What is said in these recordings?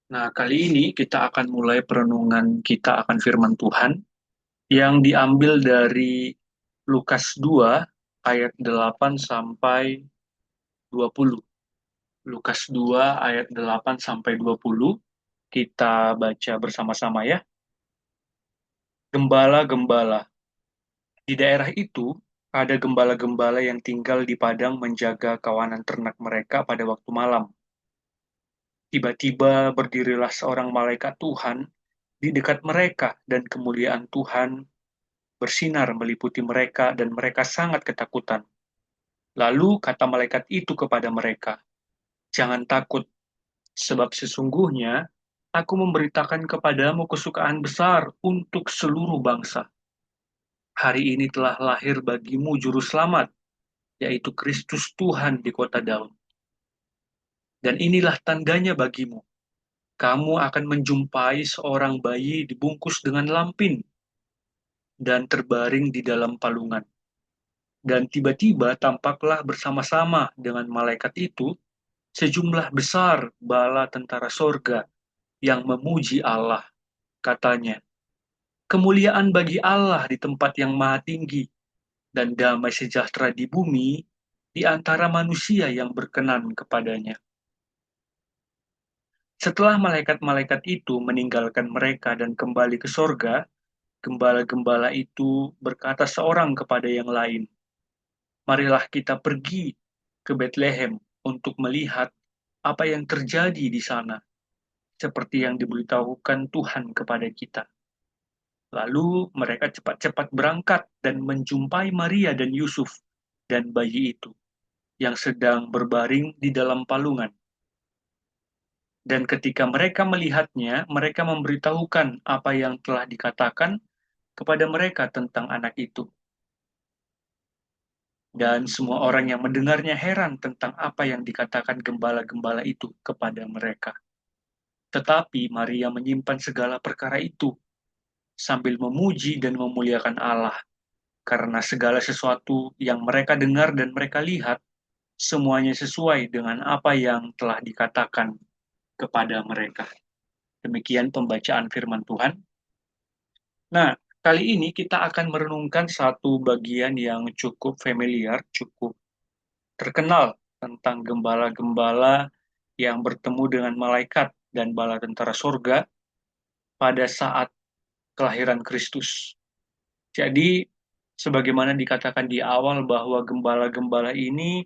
Nah, kali ini kita akan mulai perenungan kita akan firman Tuhan yang diambil dari Lukas 2 ayat 8 sampai 20. Lukas 2 ayat 8 sampai 20. Kita baca bersama-sama ya. Gembala-gembala. Di daerah itu ada gembala-gembala yang tinggal di padang menjaga kawanan ternak mereka pada waktu malam. Tiba-tiba berdirilah seorang malaikat Tuhan di dekat mereka dan kemuliaan Tuhan bersinar meliputi mereka dan mereka sangat ketakutan. Lalu kata malaikat itu kepada mereka, "Jangan takut, sebab sesungguhnya aku memberitakan kepadamu kesukaan besar untuk seluruh bangsa. Hari ini telah lahir bagimu juru selamat, yaitu Kristus Tuhan di kota Daud. Dan inilah tandanya bagimu. Kamu akan menjumpai seorang bayi dibungkus dengan lampin dan terbaring di dalam palungan." Dan tiba-tiba tampaklah bersama-sama dengan malaikat itu sejumlah besar bala tentara sorga yang memuji Allah. Katanya, "Kemuliaan bagi Allah di tempat yang maha tinggi, dan damai sejahtera di bumi di antara manusia yang berkenan kepadanya." Setelah malaikat-malaikat itu meninggalkan mereka dan kembali ke sorga, gembala-gembala itu berkata seorang kepada yang lain, "Marilah kita pergi ke Betlehem untuk melihat apa yang terjadi di sana, seperti yang diberitahukan Tuhan kepada kita." Lalu mereka cepat-cepat berangkat dan menjumpai Maria dan Yusuf dan bayi itu yang sedang berbaring di dalam palungan. Dan ketika mereka melihatnya, mereka memberitahukan apa yang telah dikatakan kepada mereka tentang anak itu. Dan semua orang yang mendengarnya heran tentang apa yang dikatakan gembala-gembala itu kepada mereka. Tetapi Maria menyimpan segala perkara itu sambil memuji dan memuliakan Allah, karena segala sesuatu yang mereka dengar dan mereka lihat, semuanya sesuai dengan apa yang telah dikatakan kepada mereka. Demikian pembacaan firman Tuhan. Nah, kali ini kita akan merenungkan satu bagian yang cukup familiar, cukup terkenal tentang gembala-gembala yang bertemu dengan malaikat dan bala tentara surga pada saat kelahiran Kristus. Jadi, sebagaimana dikatakan di awal bahwa gembala-gembala ini,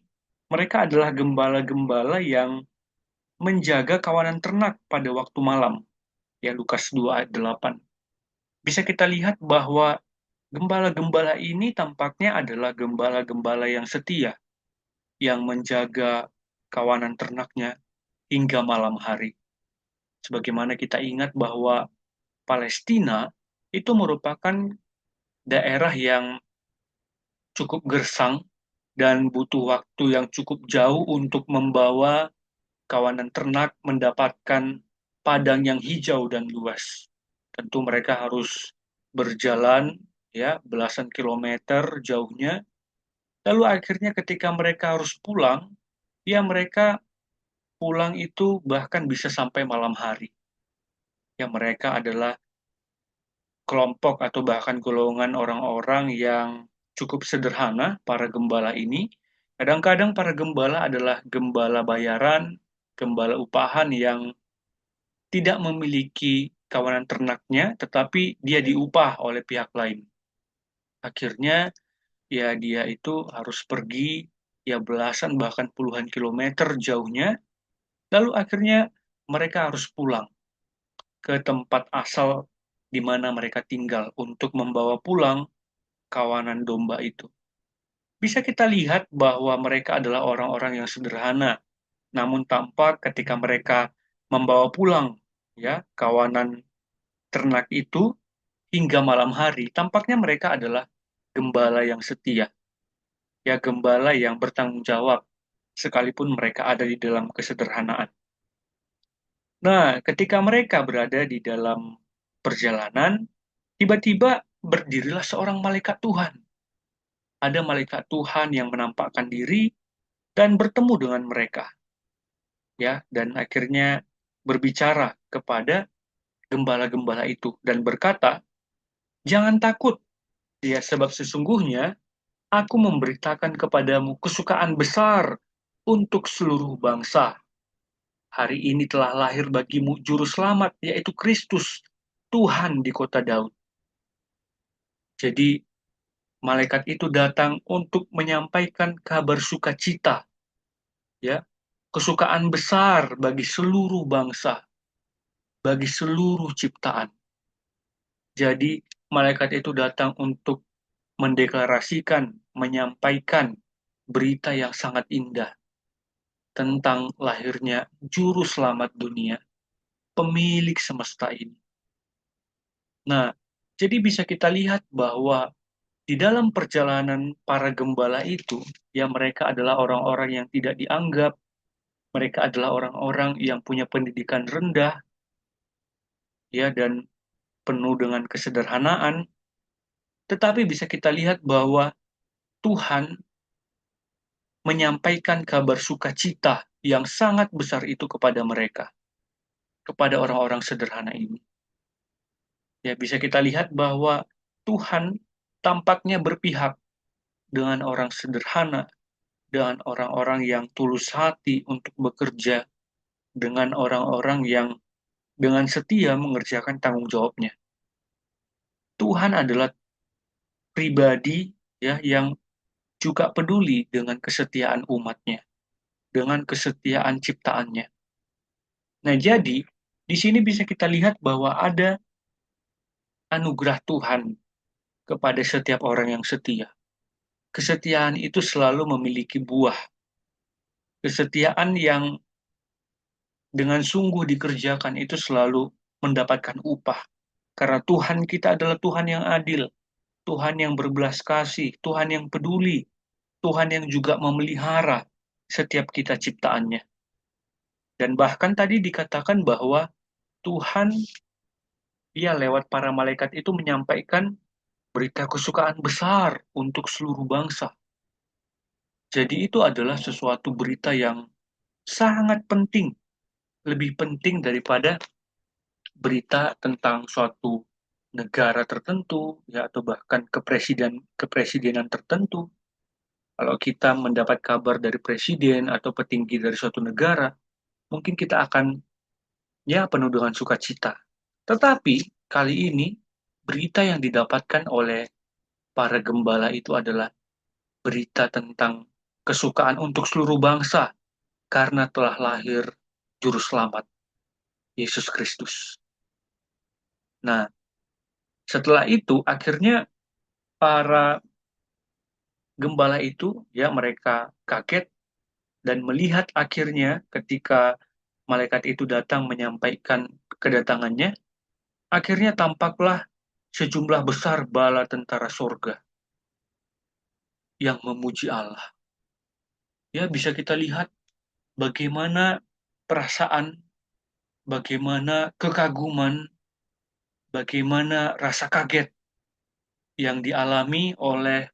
mereka adalah gembala-gembala yang menjaga kawanan ternak pada waktu malam. Ya, Lukas 2 ayat 8. Bisa kita lihat bahwa gembala-gembala ini tampaknya adalah gembala-gembala yang setia, yang menjaga kawanan ternaknya hingga malam hari. Sebagaimana kita ingat bahwa Palestina itu merupakan daerah yang cukup gersang dan butuh waktu yang cukup jauh untuk membawa kawanan ternak mendapatkan padang yang hijau dan luas. Tentu mereka harus berjalan ya belasan kilometer jauhnya. Lalu akhirnya ketika mereka harus pulang, ya mereka pulang itu bahkan bisa sampai malam hari. Ya mereka adalah kelompok atau bahkan golongan orang-orang yang cukup sederhana, para gembala ini. Kadang-kadang para gembala adalah gembala bayaran, gembala upahan yang tidak memiliki kawanan ternaknya, tetapi dia diupah oleh pihak lain. Akhirnya, ya dia itu harus pergi ya belasan bahkan puluhan kilometer jauhnya, lalu akhirnya mereka harus pulang ke tempat asal di mana mereka tinggal untuk membawa pulang kawanan domba itu. Bisa kita lihat bahwa mereka adalah orang-orang yang sederhana, namun tampak ketika mereka membawa pulang ya kawanan ternak itu hingga malam hari, tampaknya mereka adalah gembala yang setia, ya gembala yang bertanggung jawab, sekalipun mereka ada di dalam kesederhanaan. Nah, ketika mereka berada di dalam perjalanan, tiba-tiba berdirilah seorang malaikat Tuhan. Ada malaikat Tuhan yang menampakkan diri dan bertemu dengan mereka, ya, dan akhirnya berbicara kepada gembala-gembala itu dan berkata, "Jangan takut, ya, sebab sesungguhnya aku memberitakan kepadamu kesukaan besar untuk seluruh bangsa. Hari ini telah lahir bagimu juru selamat, yaitu Kristus, Tuhan di kota Daud." Jadi, malaikat itu datang untuk menyampaikan kabar sukacita, ya, kesukaan besar bagi seluruh bangsa, bagi seluruh ciptaan. Jadi, malaikat itu datang untuk mendeklarasikan, menyampaikan berita yang sangat indah tentang lahirnya juru selamat dunia, pemilik semesta ini. Nah, jadi bisa kita lihat bahwa di dalam perjalanan para gembala itu, ya, mereka adalah orang-orang yang tidak dianggap, mereka adalah orang-orang yang punya pendidikan rendah, ya, dan penuh dengan kesederhanaan, tetapi bisa kita lihat bahwa Tuhan menyampaikan kabar sukacita yang sangat besar itu kepada mereka, kepada orang-orang sederhana ini. Ya, bisa kita lihat bahwa Tuhan tampaknya berpihak dengan orang sederhana, dengan orang-orang yang tulus hati untuk bekerja, dengan orang-orang yang dengan setia mengerjakan tanggung jawabnya. Tuhan adalah pribadi, ya, yang juga peduli dengan kesetiaan umatnya, dengan kesetiaan ciptaannya. Nah, jadi di sini bisa kita lihat bahwa ada anugerah Tuhan kepada setiap orang yang setia. Kesetiaan itu selalu memiliki buah. Kesetiaan yang dengan sungguh dikerjakan itu selalu mendapatkan upah. Karena Tuhan kita adalah Tuhan yang adil, Tuhan yang berbelas kasih, Tuhan yang peduli, Tuhan yang juga memelihara setiap kita ciptaannya. Dan bahkan tadi dikatakan bahwa Tuhan, ya, lewat para malaikat itu menyampaikan berita kesukaan besar untuk seluruh bangsa. Jadi itu adalah sesuatu berita yang sangat penting, lebih penting daripada berita tentang suatu negara tertentu, ya, atau bahkan kepresidenan tertentu. Kalau kita mendapat kabar dari presiden atau petinggi dari suatu negara, mungkin kita akan, ya, penuh dengan sukacita. Tetapi kali ini berita yang didapatkan oleh para gembala itu adalah berita tentang kesukaan untuk seluruh bangsa karena telah lahir juru selamat, Yesus Kristus. Nah, setelah itu akhirnya para gembala itu, ya, mereka kaget dan melihat akhirnya ketika malaikat itu datang menyampaikan kedatangannya, akhirnya tampaklah sejumlah besar bala tentara sorga yang memuji Allah. Ya, bisa kita lihat bagaimana perasaan, bagaimana kekaguman, bagaimana rasa kaget yang dialami oleh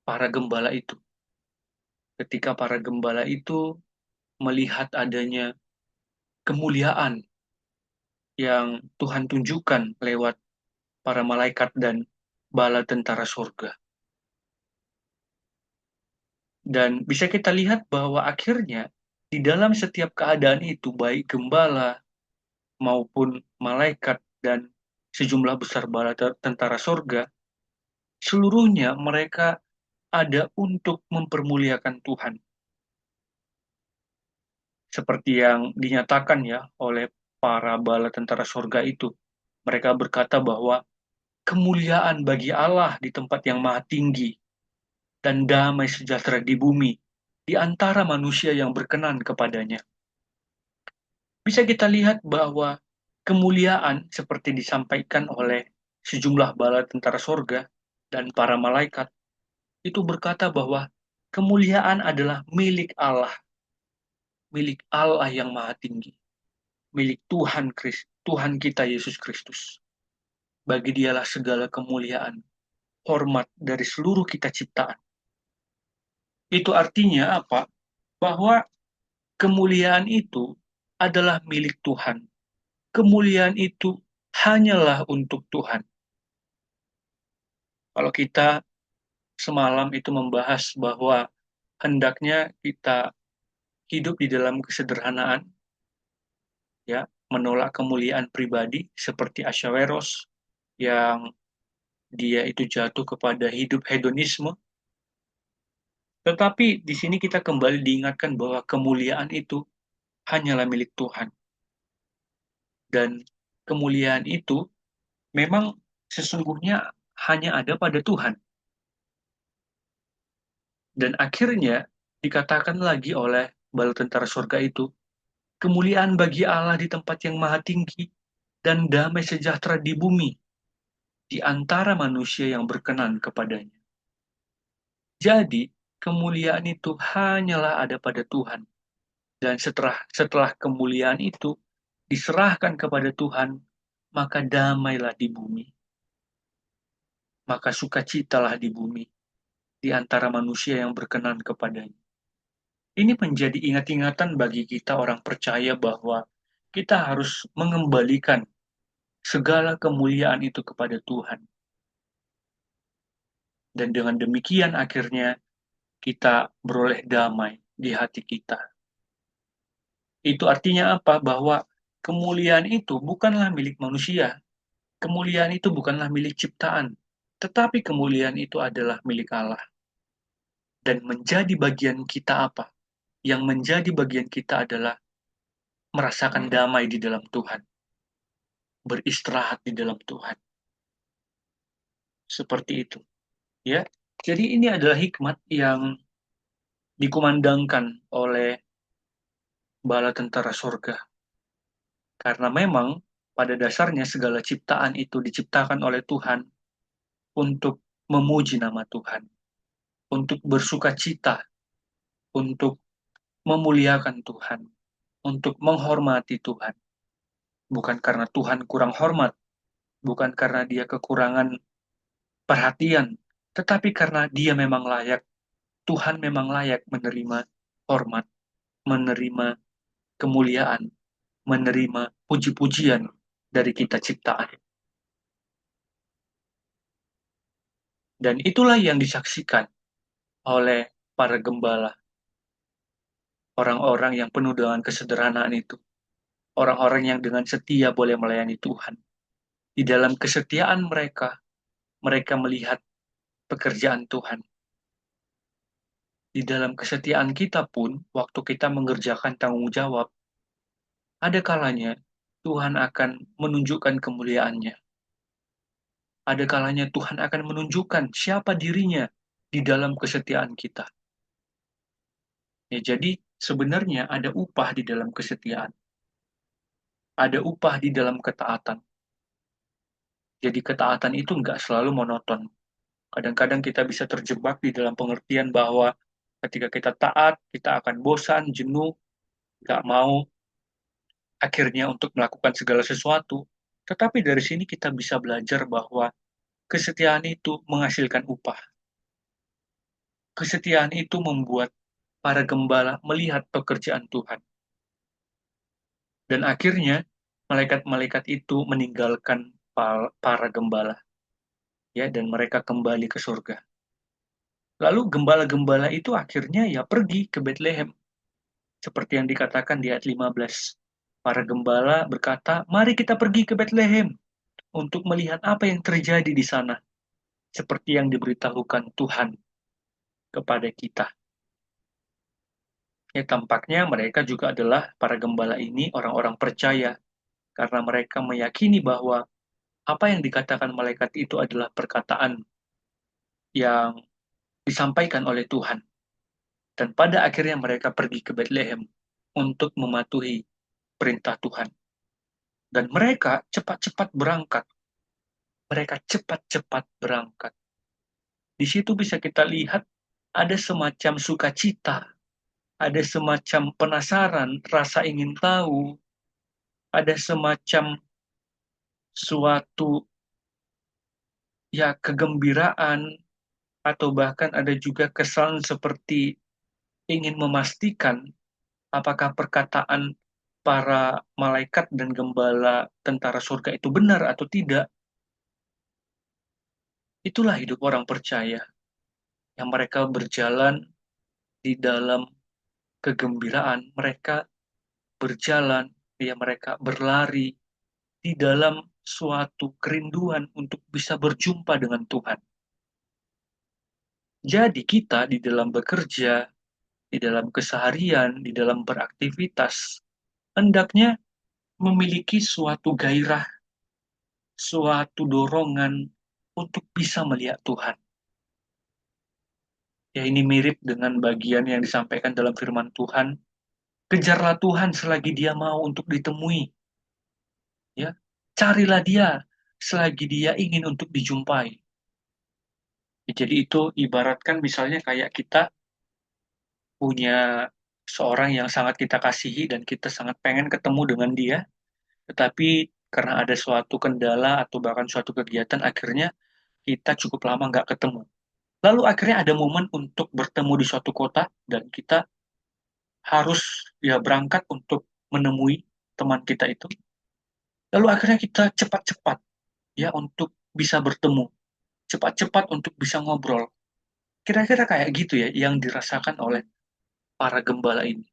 para gembala itu. Ketika para gembala itu melihat adanya kemuliaan yang Tuhan tunjukkan lewat para malaikat dan bala tentara surga. Dan bisa kita lihat bahwa akhirnya di dalam setiap keadaan itu, baik gembala maupun malaikat dan sejumlah besar bala tentara surga, seluruhnya mereka ada untuk mempermuliakan Tuhan. Seperti yang dinyatakan, ya, oleh para bala tentara surga itu. Mereka berkata bahwa kemuliaan bagi Allah di tempat yang maha tinggi dan damai sejahtera di bumi di antara manusia yang berkenan kepadanya. Bisa kita lihat bahwa kemuliaan seperti disampaikan oleh sejumlah bala tentara surga dan para malaikat itu berkata bahwa kemuliaan adalah milik Allah yang maha tinggi, milik Tuhan kita Yesus Kristus. Bagi dialah segala kemuliaan, hormat dari seluruh kita ciptaan. Itu artinya apa? Bahwa kemuliaan itu adalah milik Tuhan. Kemuliaan itu hanyalah untuk Tuhan. Kalau kita semalam itu membahas bahwa hendaknya kita hidup di dalam kesederhanaan, ya, menolak kemuliaan pribadi seperti Asyaweros yang dia itu jatuh kepada hidup hedonisme. Tetapi di sini kita kembali diingatkan bahwa kemuliaan itu hanyalah milik Tuhan. Dan kemuliaan itu memang sesungguhnya hanya ada pada Tuhan. Dan akhirnya dikatakan lagi oleh bala tentara surga itu, kemuliaan bagi Allah di tempat yang maha tinggi dan damai sejahtera di bumi di antara manusia yang berkenan kepadanya. Jadi, kemuliaan itu hanyalah ada pada Tuhan. Dan setelah kemuliaan itu diserahkan kepada Tuhan, maka damailah di bumi. Maka sukacitalah di bumi di antara manusia yang berkenan kepadanya. Ini menjadi ingat-ingatan bagi kita orang percaya bahwa kita harus mengembalikan segala kemuliaan itu kepada Tuhan. Dan dengan demikian akhirnya kita beroleh damai di hati kita. Itu artinya apa? Bahwa kemuliaan itu bukanlah milik manusia. Kemuliaan itu bukanlah milik ciptaan. Tetapi kemuliaan itu adalah milik Allah. Dan menjadi bagian kita apa? Yang menjadi bagian kita adalah merasakan damai di dalam Tuhan. Beristirahat di dalam Tuhan. Seperti itu. Ya. Jadi ini adalah hikmat yang dikumandangkan oleh bala tentara surga. Karena memang pada dasarnya segala ciptaan itu diciptakan oleh Tuhan untuk memuji nama Tuhan, untuk bersuka cita, untuk memuliakan Tuhan, untuk menghormati Tuhan. Bukan karena Tuhan kurang hormat, bukan karena dia kekurangan perhatian, tetapi karena dia memang layak, Tuhan memang layak menerima hormat, menerima kemuliaan, menerima puji-pujian dari kita ciptaan. Dan itulah yang disaksikan oleh para gembala, orang-orang yang penuh dengan kesederhanaan itu, orang-orang yang dengan setia boleh melayani Tuhan. Di dalam kesetiaan mereka, mereka melihat pekerjaan Tuhan. Di dalam kesetiaan kita pun, waktu kita mengerjakan tanggung jawab, ada kalanya Tuhan akan menunjukkan kemuliaannya. Ada kalanya Tuhan akan menunjukkan siapa dirinya di dalam kesetiaan kita. Ya, jadi sebenarnya ada upah di dalam kesetiaan. Ada upah di dalam ketaatan. Jadi ketaatan itu nggak selalu monoton. Kadang-kadang kita bisa terjebak di dalam pengertian bahwa ketika kita taat, kita akan bosan, jenuh, nggak mau akhirnya untuk melakukan segala sesuatu. Tetapi dari sini kita bisa belajar bahwa kesetiaan itu menghasilkan upah. Kesetiaan itu membuat para gembala melihat pekerjaan Tuhan. Dan akhirnya malaikat-malaikat itu meninggalkan para gembala, ya, dan mereka kembali ke surga. Lalu gembala-gembala itu akhirnya ya pergi ke Bethlehem. Seperti yang dikatakan di ayat 15. Para gembala berkata, "Mari kita pergi ke Bethlehem untuk melihat apa yang terjadi di sana." Seperti yang diberitahukan Tuhan kepada kita. Ya, tampaknya mereka juga adalah para gembala ini orang-orang percaya karena mereka meyakini bahwa apa yang dikatakan malaikat itu adalah perkataan yang disampaikan oleh Tuhan. Dan pada akhirnya mereka pergi ke Bethlehem untuk mematuhi perintah Tuhan. Dan mereka cepat-cepat berangkat. Mereka cepat-cepat berangkat. Di situ bisa kita lihat ada semacam sukacita, ada semacam penasaran, rasa ingin tahu, ada semacam suatu ya kegembiraan, atau bahkan ada juga kesan seperti ingin memastikan apakah perkataan para malaikat dan gembala tentara surga itu benar atau tidak. Itulah hidup orang percaya, yang mereka berjalan di dalam kegembiraan, mereka berjalan, ya mereka berlari di dalam suatu kerinduan untuk bisa berjumpa dengan Tuhan. Jadi kita di dalam bekerja, di dalam keseharian, di dalam beraktivitas, hendaknya memiliki suatu gairah, suatu dorongan untuk bisa melihat Tuhan. Ya ini mirip dengan bagian yang disampaikan dalam firman Tuhan. Kejarlah Tuhan selagi dia mau untuk ditemui. Ya, carilah dia selagi dia ingin untuk dijumpai. Ya, jadi itu ibaratkan misalnya kayak kita punya seorang yang sangat kita kasihi dan kita sangat pengen ketemu dengan dia, tetapi karena ada suatu kendala atau bahkan suatu kegiatan, akhirnya kita cukup lama nggak ketemu. Lalu akhirnya ada momen untuk bertemu di suatu kota dan kita harus ya berangkat untuk menemui teman kita itu. Lalu akhirnya kita cepat-cepat ya untuk bisa bertemu, cepat-cepat untuk bisa ngobrol. Kira-kira kayak gitu ya yang dirasakan oleh para gembala ini.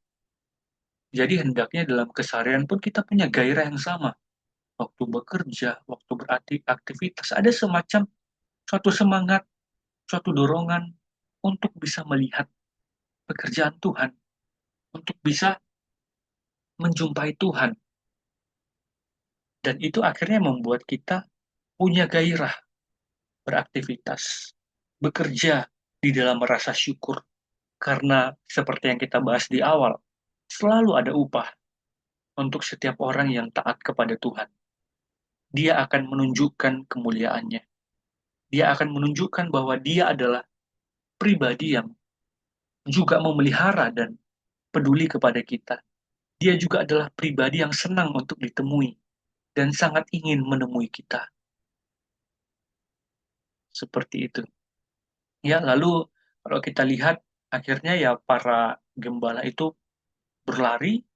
Jadi hendaknya dalam keseharian pun kita punya gairah yang sama. Waktu bekerja, waktu beraktivitas, ada semacam suatu semangat, suatu dorongan untuk bisa melihat pekerjaan Tuhan, untuk bisa menjumpai Tuhan. Dan itu akhirnya membuat kita punya gairah beraktivitas, bekerja di dalam rasa syukur. Karena seperti yang kita bahas di awal, selalu ada upah untuk setiap orang yang taat kepada Tuhan. Dia akan menunjukkan kemuliaannya. Dia akan menunjukkan bahwa dia adalah pribadi yang juga memelihara dan peduli kepada kita. Dia juga adalah pribadi yang senang untuk ditemui dan sangat ingin menemui kita. Seperti itu. Ya, lalu kalau kita lihat akhirnya ya para gembala itu berlari,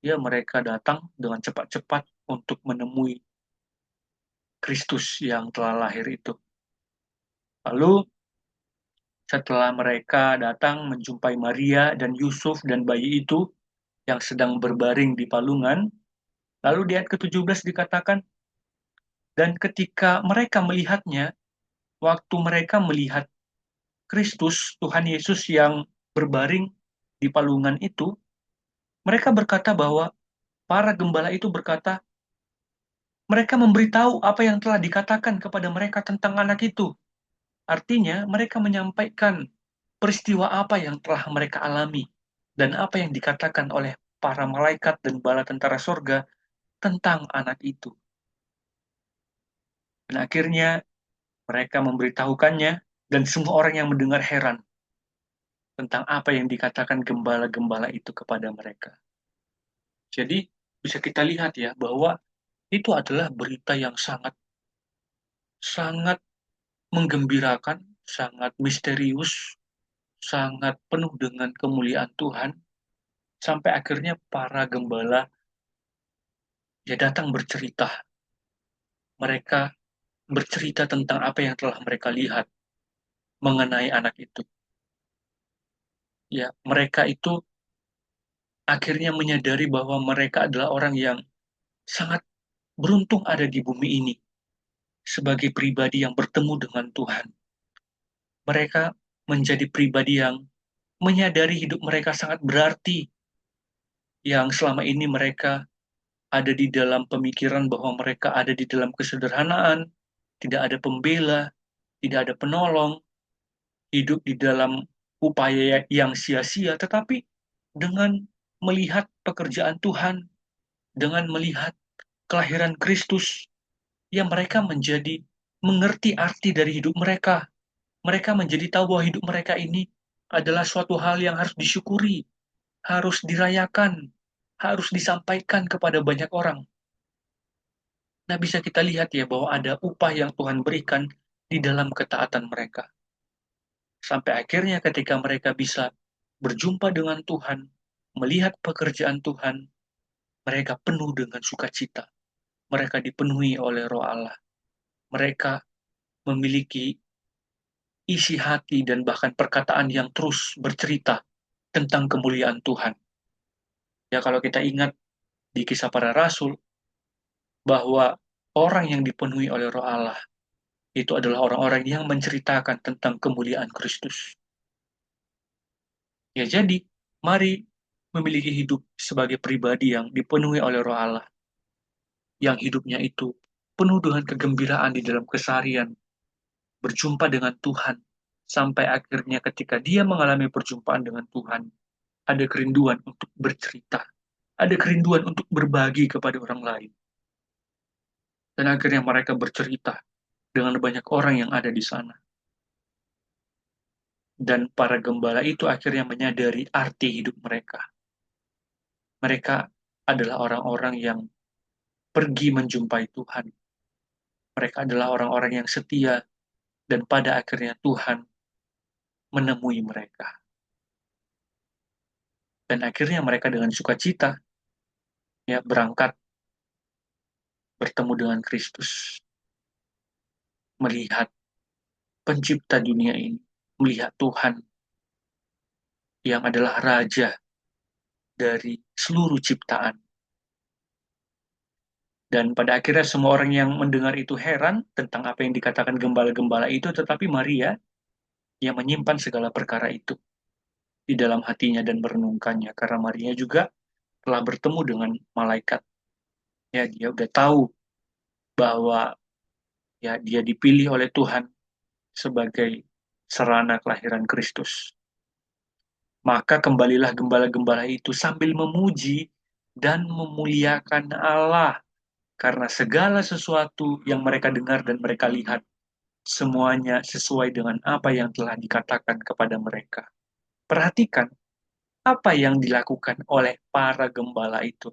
ya mereka datang dengan cepat-cepat untuk menemui Kristus yang telah lahir itu. Lalu setelah mereka datang menjumpai Maria dan Yusuf dan bayi itu yang sedang berbaring di palungan, lalu di ayat ke-17 dikatakan, dan ketika mereka melihatnya, waktu mereka melihat Kristus, Tuhan Yesus yang berbaring di palungan itu, mereka berkata bahwa para gembala itu berkata, mereka memberitahu apa yang telah dikatakan kepada mereka tentang anak itu. Artinya, mereka menyampaikan peristiwa apa yang telah mereka alami dan apa yang dikatakan oleh para malaikat dan bala tentara sorga tentang anak itu. Dan akhirnya mereka memberitahukannya dan semua orang yang mendengar heran tentang apa yang dikatakan gembala-gembala itu kepada mereka. Jadi bisa kita lihat ya bahwa itu adalah berita yang sangat sangat menggembirakan, sangat misterius, sangat penuh dengan kemuliaan Tuhan, sampai akhirnya para gembala ya datang bercerita. Mereka bercerita tentang apa yang telah mereka lihat mengenai anak itu. Ya, mereka itu akhirnya menyadari bahwa mereka adalah orang yang sangat beruntung ada di bumi ini sebagai pribadi yang bertemu dengan Tuhan. Mereka menjadi pribadi yang menyadari hidup mereka sangat berarti, yang selama ini mereka ada di dalam pemikiran bahwa mereka ada di dalam kesederhanaan, tidak ada pembela, tidak ada penolong, hidup di dalam upaya yang sia-sia, tetapi dengan melihat pekerjaan Tuhan, dengan melihat kelahiran Kristus, yang mereka menjadi mengerti arti dari hidup mereka. Mereka menjadi tahu bahwa hidup mereka ini adalah suatu hal yang harus disyukuri, harus dirayakan, harus disampaikan kepada banyak orang. Nah, bisa kita lihat ya bahwa ada upah yang Tuhan berikan di dalam ketaatan mereka. Sampai akhirnya ketika mereka bisa berjumpa dengan Tuhan, melihat pekerjaan Tuhan, Mereka penuh dengan sukacita. Mereka dipenuhi oleh Roh Allah. Mereka memiliki isi hati dan bahkan perkataan yang terus bercerita tentang kemuliaan Tuhan. Ya, kalau kita ingat di Kisah Para Rasul, bahwa orang yang dipenuhi oleh Roh Allah itu adalah orang-orang yang menceritakan tentang kemuliaan Kristus. Ya, jadi mari memiliki hidup sebagai pribadi yang dipenuhi oleh Roh Allah, yang hidupnya itu penuh dengan kegembiraan di dalam keseharian, berjumpa dengan Tuhan, sampai akhirnya ketika dia mengalami perjumpaan dengan Tuhan, ada kerinduan untuk bercerita, ada kerinduan untuk berbagi kepada orang lain. Dan akhirnya mereka bercerita dengan banyak orang yang ada di sana. Dan para gembala itu akhirnya menyadari arti hidup mereka. Mereka adalah orang-orang yang pergi menjumpai Tuhan. Mereka adalah orang-orang yang setia, dan pada akhirnya Tuhan menemui mereka. Dan akhirnya mereka dengan sukacita ya berangkat bertemu dengan Kristus, melihat pencipta dunia ini, melihat Tuhan yang adalah raja dari seluruh ciptaan. Dan pada akhirnya semua orang yang mendengar itu heran tentang apa yang dikatakan gembala-gembala itu, tetapi Maria yang menyimpan segala perkara itu di dalam hatinya dan merenungkannya, karena Maria juga telah bertemu dengan malaikat. Ya, dia udah tahu bahwa ya dia dipilih oleh Tuhan sebagai sarana kelahiran Kristus. Maka kembalilah gembala-gembala itu sambil memuji dan memuliakan Allah, karena segala sesuatu yang mereka dengar dan mereka lihat, semuanya sesuai dengan apa yang telah dikatakan kepada mereka. Perhatikan apa yang dilakukan oleh para gembala itu.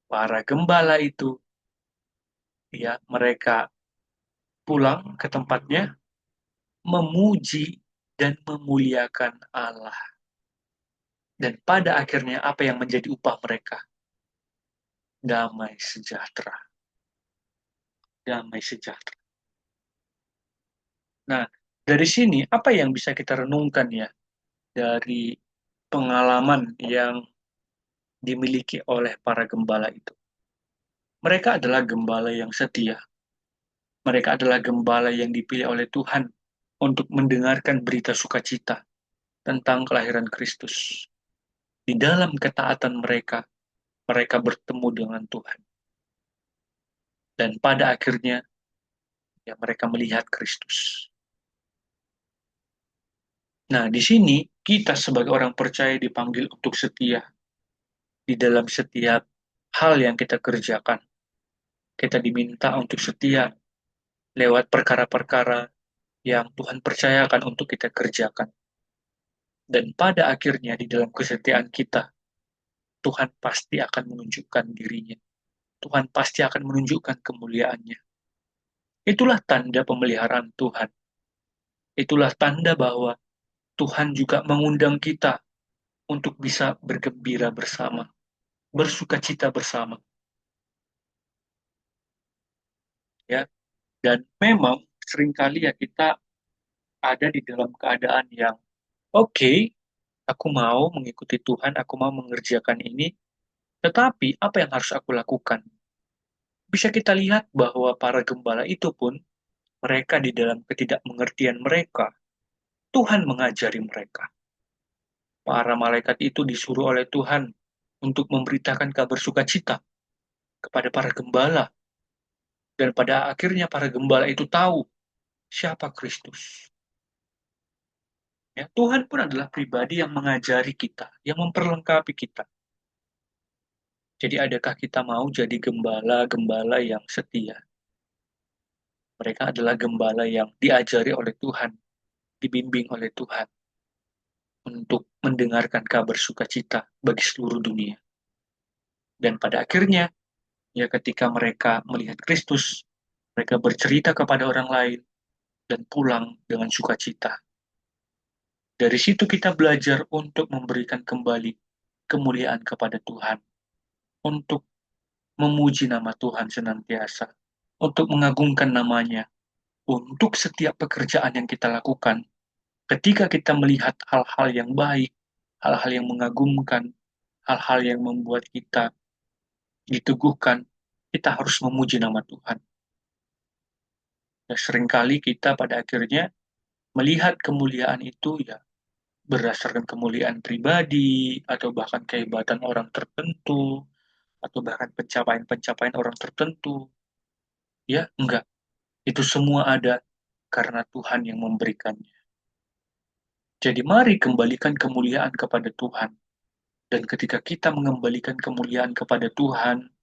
Para gembala itu, ya, mereka pulang ke tempatnya, memuji dan memuliakan Allah. Dan pada akhirnya apa yang menjadi upah mereka? Damai sejahtera. Damai sejahtera. Nah, dari sini apa yang bisa kita renungkan ya dari pengalaman yang dimiliki oleh para gembala itu? Mereka adalah gembala yang setia. Mereka adalah gembala yang dipilih oleh Tuhan untuk mendengarkan berita sukacita tentang kelahiran Kristus. Di dalam ketaatan mereka, mereka bertemu dengan Tuhan. Dan pada akhirnya, ya, mereka melihat Kristus. Nah, di sini kita sebagai orang percaya dipanggil untuk setia di dalam setiap hal yang kita kerjakan. Kita diminta untuk setia lewat perkara-perkara yang Tuhan percayakan untuk kita kerjakan. Dan pada akhirnya di dalam kesetiaan kita, Tuhan pasti akan menunjukkan dirinya. Tuhan pasti akan menunjukkan kemuliaannya. Itulah tanda pemeliharaan Tuhan. Itulah tanda bahwa Tuhan juga mengundang kita untuk bisa bergembira bersama, bersukacita bersama. Ya, dan memang seringkali ya kita ada di dalam keadaan yang oke, aku mau mengikuti Tuhan, aku mau mengerjakan ini, tetapi apa yang harus aku lakukan? Bisa kita lihat bahwa para gembala itu pun, mereka di dalam ketidakmengertian mereka, Tuhan mengajari mereka. Para malaikat itu disuruh oleh Tuhan untuk memberitakan kabar sukacita kepada para gembala. Dan pada akhirnya para gembala itu tahu siapa Kristus. Ya, Tuhan pun adalah pribadi yang mengajari kita, yang memperlengkapi kita. Jadi adakah kita mau jadi gembala-gembala yang setia? Mereka adalah gembala yang diajari oleh Tuhan, dibimbing oleh Tuhan untuk mendengarkan kabar sukacita bagi seluruh dunia. Dan pada akhirnya, ya ketika mereka melihat Kristus, mereka bercerita kepada orang lain dan pulang dengan sukacita. Dari situ kita belajar untuk memberikan kembali kemuliaan kepada Tuhan. untuk memuji nama Tuhan senantiasa, untuk mengagungkan namanya, untuk setiap pekerjaan yang kita lakukan. Ketika kita melihat hal-hal yang baik, hal-hal yang mengagumkan, hal-hal yang membuat kita diteguhkan, kita harus memuji nama Tuhan. Ya, seringkali kita pada akhirnya melihat kemuliaan itu ya berdasarkan kemuliaan pribadi, atau bahkan kehebatan orang tertentu, atau bahkan pencapaian-pencapaian orang tertentu. Ya, enggak. Itu semua ada karena Tuhan yang memberikannya. Jadi mari kembalikan kemuliaan kepada Tuhan. Dan ketika kita mengembalikan kemuliaan kepada Tuhan,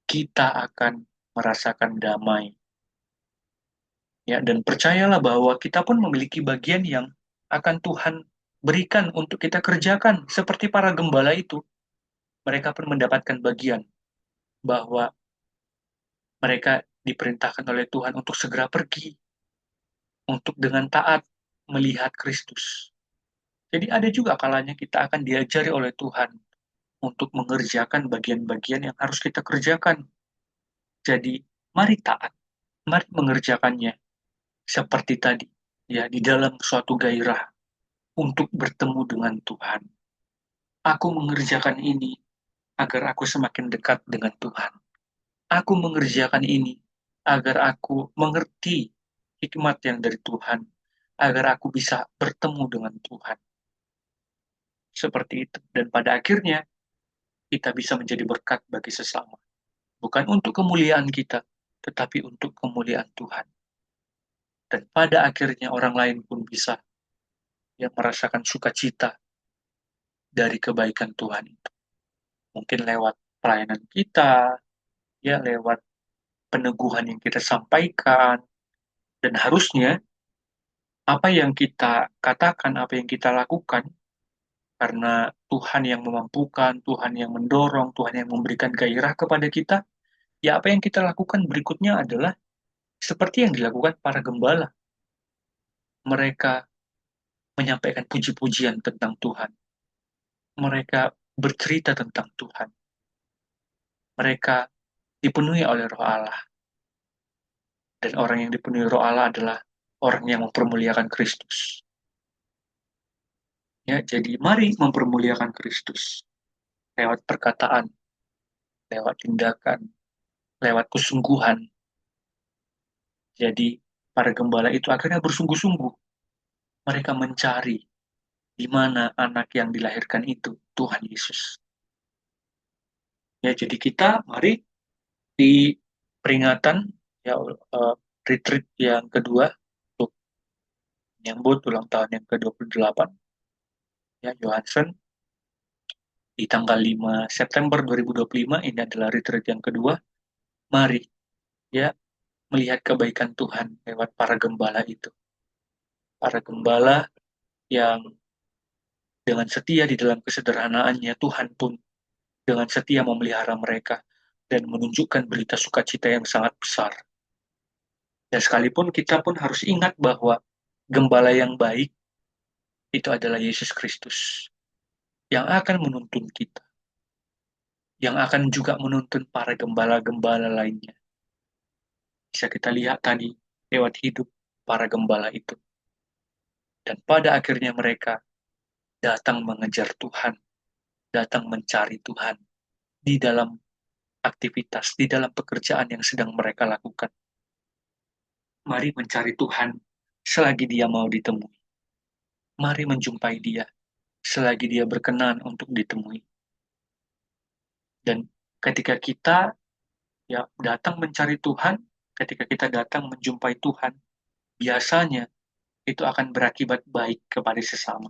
kita akan merasakan damai. Ya, dan percayalah bahwa kita pun memiliki bagian yang akan Tuhan berikan untuk kita kerjakan. Seperti para gembala itu, mereka pun mendapatkan bagian bahwa mereka diperintahkan oleh Tuhan untuk segera pergi, untuk dengan taat melihat Kristus. Jadi ada juga kalanya kita akan diajari oleh Tuhan untuk mengerjakan bagian-bagian yang harus kita kerjakan. Jadi mari taat, mari mengerjakannya seperti tadi, ya di dalam suatu gairah untuk bertemu dengan Tuhan. Aku mengerjakan ini agar aku semakin dekat dengan Tuhan. Aku mengerjakan ini agar aku mengerti hikmat yang dari Tuhan, agar aku bisa bertemu dengan Tuhan. Seperti itu. Dan pada akhirnya, kita bisa menjadi berkat bagi sesama. Bukan untuk kemuliaan kita, tetapi untuk kemuliaan Tuhan. Dan pada akhirnya orang lain pun bisa yang merasakan sukacita dari kebaikan Tuhan itu. Mungkin lewat pelayanan kita, ya lewat peneguhan yang kita sampaikan, dan harusnya apa yang kita katakan, apa yang kita lakukan, karena Tuhan yang memampukan, Tuhan yang mendorong, Tuhan yang memberikan gairah kepada kita, ya apa yang kita lakukan berikutnya adalah seperti yang dilakukan para gembala. Mereka menyampaikan puji-pujian tentang Tuhan. Mereka bercerita tentang Tuhan. Mereka dipenuhi oleh Roh Allah. Dan orang yang dipenuhi Roh Allah adalah orang yang mempermuliakan Kristus. Ya, jadi mari mempermuliakan Kristus lewat perkataan, lewat tindakan, lewat kesungguhan. Jadi para gembala itu akhirnya bersungguh-sungguh. Mereka mencari di mana anak yang dilahirkan itu, Tuhan Yesus. Ya, jadi kita mari di peringatan ya retreat yang kedua untuk menyambut ulang tahun yang ke-28 ya Johansen di tanggal 5 September 2025 ini adalah retreat yang kedua. Mari ya melihat kebaikan Tuhan lewat para gembala itu. Para gembala yang dengan setia di dalam kesederhanaannya Tuhan pun dengan setia memelihara mereka dan menunjukkan berita sukacita yang sangat besar. Dan sekalipun kita pun harus ingat bahwa gembala yang baik itu adalah Yesus Kristus yang akan menuntun kita, yang akan juga menuntun para gembala-gembala lainnya. Bisa kita lihat tadi lewat hidup para gembala itu. Dan pada akhirnya mereka datang mengejar Tuhan, datang mencari Tuhan di dalam aktivitas, di dalam pekerjaan yang sedang mereka lakukan. Mari mencari Tuhan selagi dia mau ditemui. Mari menjumpai dia selagi dia berkenan untuk ditemui. Dan ketika kita ya datang mencari Tuhan, ketika kita datang menjumpai Tuhan, biasanya itu akan berakibat baik kepada sesama.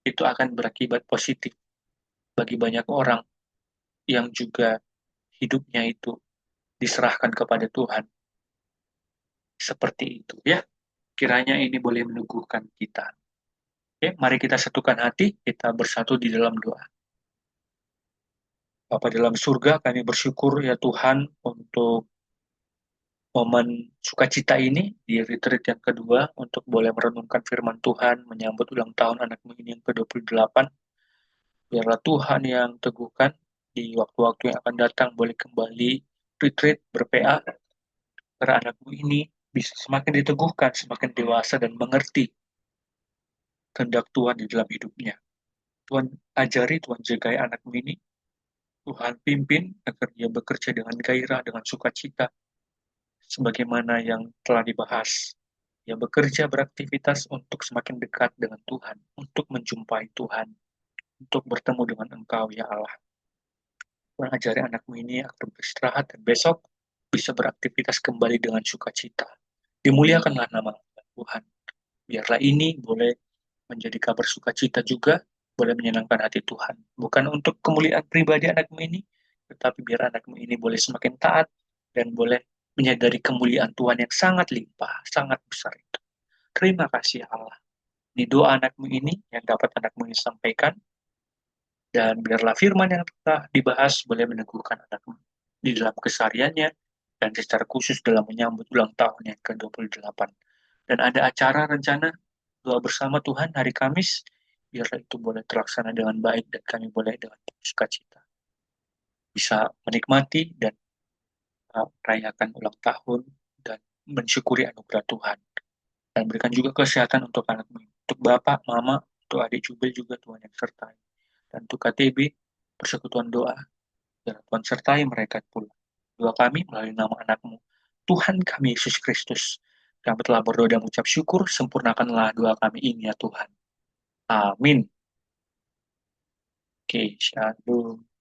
Itu akan berakibat positif bagi banyak orang yang juga hidupnya itu diserahkan kepada Tuhan. Seperti itu ya. Kiranya ini boleh meneguhkan kita. Oke, mari kita satukan hati, kita bersatu di dalam doa. Bapa dalam surga, kami bersyukur ya Tuhan untuk momen sukacita ini di retreat yang kedua untuk boleh merenungkan firman Tuhan, menyambut ulang tahun anakmu ini yang ke-28. Biarlah Tuhan yang teguhkan, di waktu-waktu yang akan datang boleh kembali retreat ber-PA, agar anakmu ini bisa semakin diteguhkan, semakin dewasa dan mengerti kehendak Tuhan di dalam hidupnya. Tuhan ajari, Tuhan jagai anakmu ini, Tuhan pimpin agar dia bekerja dengan gairah, dengan sukacita, sebagaimana yang telah dibahas. Dia bekerja beraktivitas untuk semakin dekat dengan Tuhan, untuk menjumpai Tuhan, untuk bertemu dengan Engkau, ya Allah. Tuhan ajari anakmu ini agar beristirahat dan besok bisa beraktivitas kembali dengan sukacita. Dimuliakanlah nama Tuhan. Biarlah ini boleh menjadi kabar sukacita juga, boleh menyenangkan hati Tuhan. Bukan untuk kemuliaan pribadi anakmu ini, tetapi biar anakmu ini boleh semakin taat dan boleh menyadari kemuliaan Tuhan yang sangat limpah, sangat besar itu. Terima kasih Allah. Ini doa anakmu ini yang dapat anakmu ini sampaikan, dan biarlah firman yang telah dibahas boleh meneguhkan anakmu di dalam kesehariannya, dan secara khusus dalam menyambut ulang tahun yang ke-28. Dan ada acara rencana doa bersama Tuhan hari Kamis, biarlah itu boleh terlaksana dengan baik dan kami boleh dengan sukacita bisa menikmati dan merayakan ulang tahun dan mensyukuri anugerah Tuhan. Dan berikan juga kesehatan untuk anakmu, untuk Bapak, Mama, untuk adik Jubel juga Tuhan yang sertai. Dan untuk KTB, persekutuan doa, dan Tuhan sertai mereka pula. Doa kami melalui nama anakmu, Tuhan kami Yesus Kristus. Kami telah berdoa dan mengucap syukur, sempurnakanlah doa kami ini ya Tuhan. Amin. Oke, shalom.